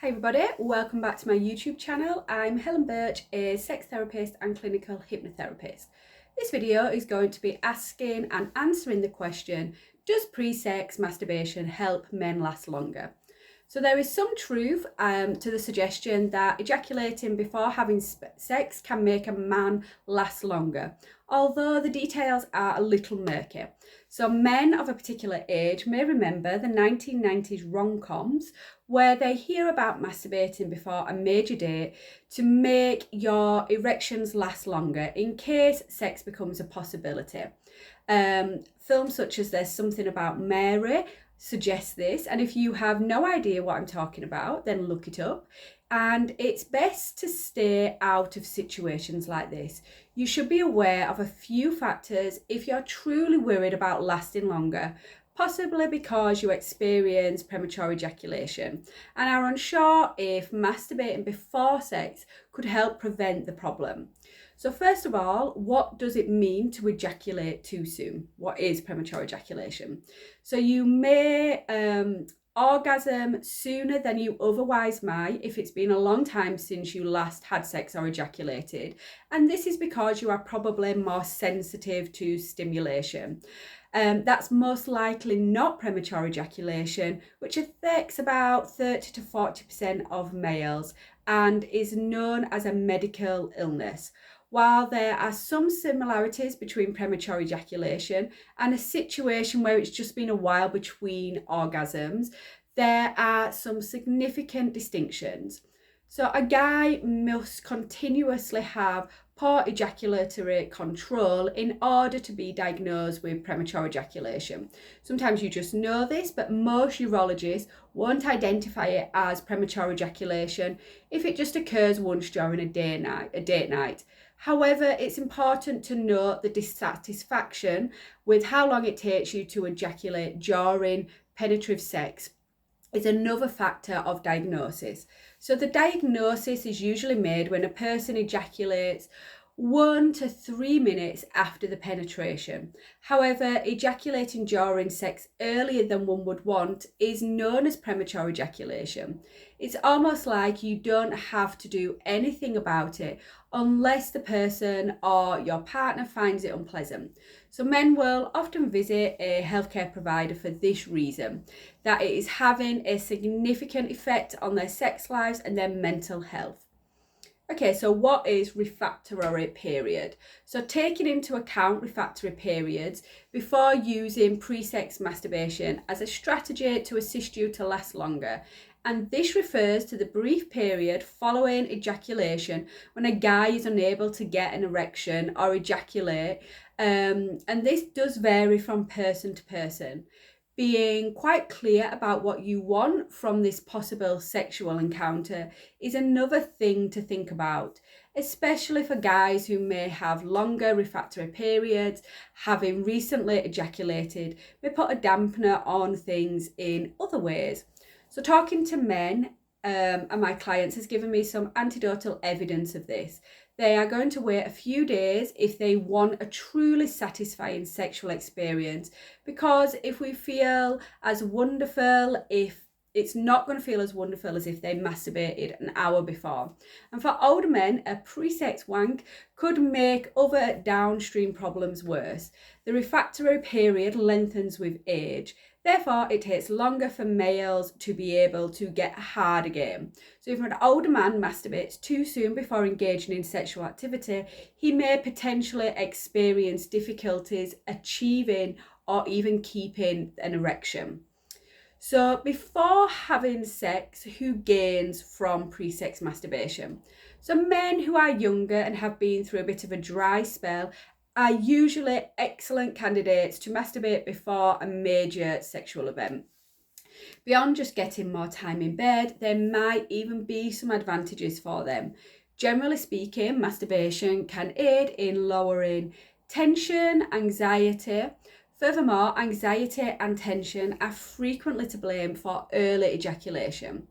Hi everybody, welcome back to my YouTube channel. I'm Helen Birch, a sex therapist and clinical hypnotherapist. This video is going to be asking and answering the question, does pre-sex masturbation help men last longer? So there is some truth to the suggestion that ejaculating before having sex can make a man last longer, although the details are a little murky. So men of a particular age may remember the 1990s rom-coms where they hear about masturbating before a major date to make your erections last longer in case sex becomes a possibility. Films such as There's Something About Mary suggest this, and if you have no idea what I'm talking about, then look it up. And it's best to stay out of situations like this. You should be aware of a few factors if you're truly worried about lasting longer, possibly because you experience premature ejaculation and are unsure if masturbating before sex could help prevent the problem. So first of all, what does it mean to ejaculate too soon? What is premature ejaculation? So you may orgasm sooner than you otherwise might if it's been a long time since you last had sex or ejaculated. And this is because you are probably more sensitive to stimulation. That's most likely not premature ejaculation, which affects about 30 to 40% of males and is known as a medical illness. While there are some similarities between premature ejaculation and a situation where it's just been a while between orgasms, there are some significant distinctions. So a guy must continuously have poor ejaculatory control in order to be diagnosed with premature ejaculation. Sometimes you just know this, but most urologists won't identify it as premature ejaculation if it just occurs once during a date night. However, it's important to note the dissatisfaction with how long it takes you to ejaculate during penetrative sex is another factor of diagnosis. So the diagnosis is usually made when a person ejaculates 1 to 3 minutes after the penetration. However, ejaculating during sex earlier than one would want is known as premature ejaculation. It's almost like you don't have to do anything about it unless the person or your partner finds it unpleasant. So men will often visit a healthcare provider for this reason, that it is having a significant effect on their sex lives and their mental health. Okay, so what is refractory period? So taking into account refractory periods before using pre-sex masturbation as a strategy to assist you to last longer. And this refers to the brief period following ejaculation when a guy is unable to get an erection or ejaculate. And this does vary from person to person. Being quite clear about what you want from this possible sexual encounter is another thing to think about, especially for guys who may have longer refractory periods. Having recently ejaculated may put a dampener on things in other ways. So talking to men and my clients has given me some anecdotal evidence of this. They are going to wait a few days if they want a truly satisfying sexual experience, because if we feel as wonderful, if it's not going to feel as wonderful as if they masturbated an hour before. And for older men, a pre-sex wank could make other downstream problems worse. The refractory period lengthens with age. Therefore, it takes longer for males to be able to get hard again. So if an older man masturbates too soon before engaging in sexual activity, he may potentially experience difficulties achieving or even keeping an erection. So before having sex, who gains from pre-sex masturbation? So men who are younger and have been through a bit of a dry spell are usually excellent candidates to masturbate before a major sexual event. Beyond just getting more time in bed, there might even be some advantages for them. Generally speaking, masturbation can aid in lowering tension, anxiety. Furthermore, anxiety and tension are frequently to blame for early ejaculation.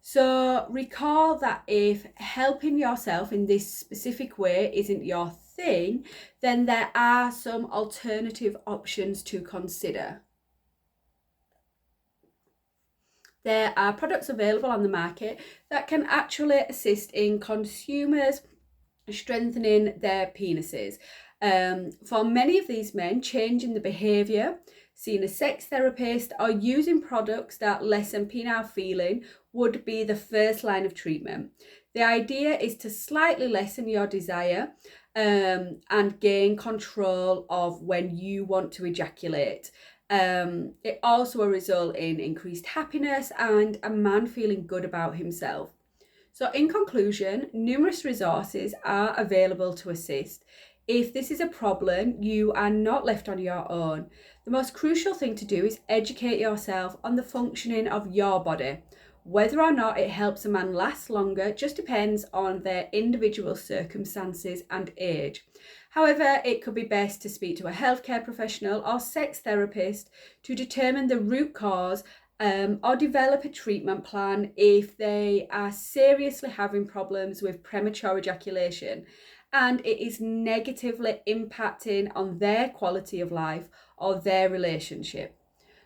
So recall that if helping yourself in this specific way isn't your thing, then there are some alternative options to consider. There are products available on the market that can actually assist in consumers strengthening their penises. For many of these men, changing the behaviour, seeing a sex therapist, or using products that lessen penile feeling would be the first line of treatment. The idea is to slightly lessen your desire and gain control of when you want to ejaculate. It also will result in increased happiness and a man feeling good about himself. So in conclusion, numerous resources are available to assist. If this is a problem, you are not left on your own. The most crucial thing to do is educate yourself on the functioning of your body. Whether or not it helps a man last longer just depends on their individual circumstances and age. However, it could be best to speak to a healthcare professional or sex therapist to determine the root cause or develop a treatment plan if they are seriously having problems with premature ejaculation and it is negatively impacting on their quality of life or their relationship.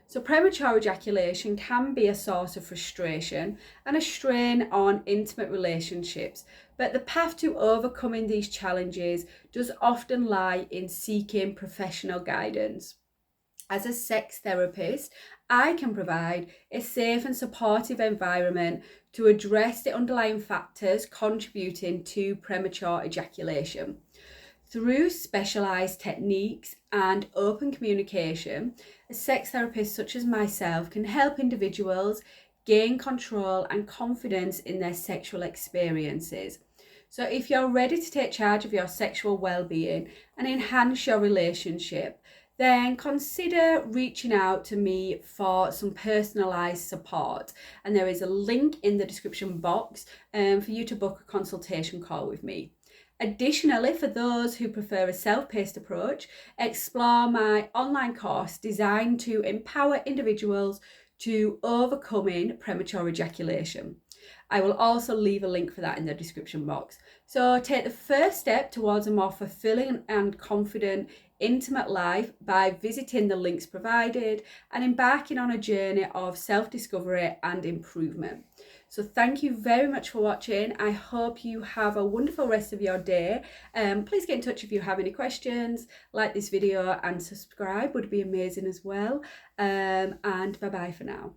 So premature ejaculation can be a source of frustration and a strain on intimate relationships, but the path to overcoming these challenges does often lie in seeking professional guidance. As a sex therapist, I can provide a safe and supportive environment to address the underlying factors contributing to premature ejaculation. Through specialised techniques and open communication, a sex therapist such as myself can help individuals gain control and confidence in their sexual experiences. So if you're ready to take charge of your sexual well-being and enhance your relationship, then consider reaching out to me for some personalised support. And there is a link in the description box for you to book a consultation call with me. Additionally, for those who prefer a self-paced approach, explore my online course designed to empower individuals to overcoming premature ejaculation. I will also leave a link for that in the description box. So take the first step towards a more fulfilling and confident intimate life by visiting the links provided and embarking on a journey of self-discovery and improvement. So thank you very much for watching. I hope you have a wonderful rest of your day. Please get in touch if you have any questions. Like this video and subscribe would be amazing as well. And bye bye for now.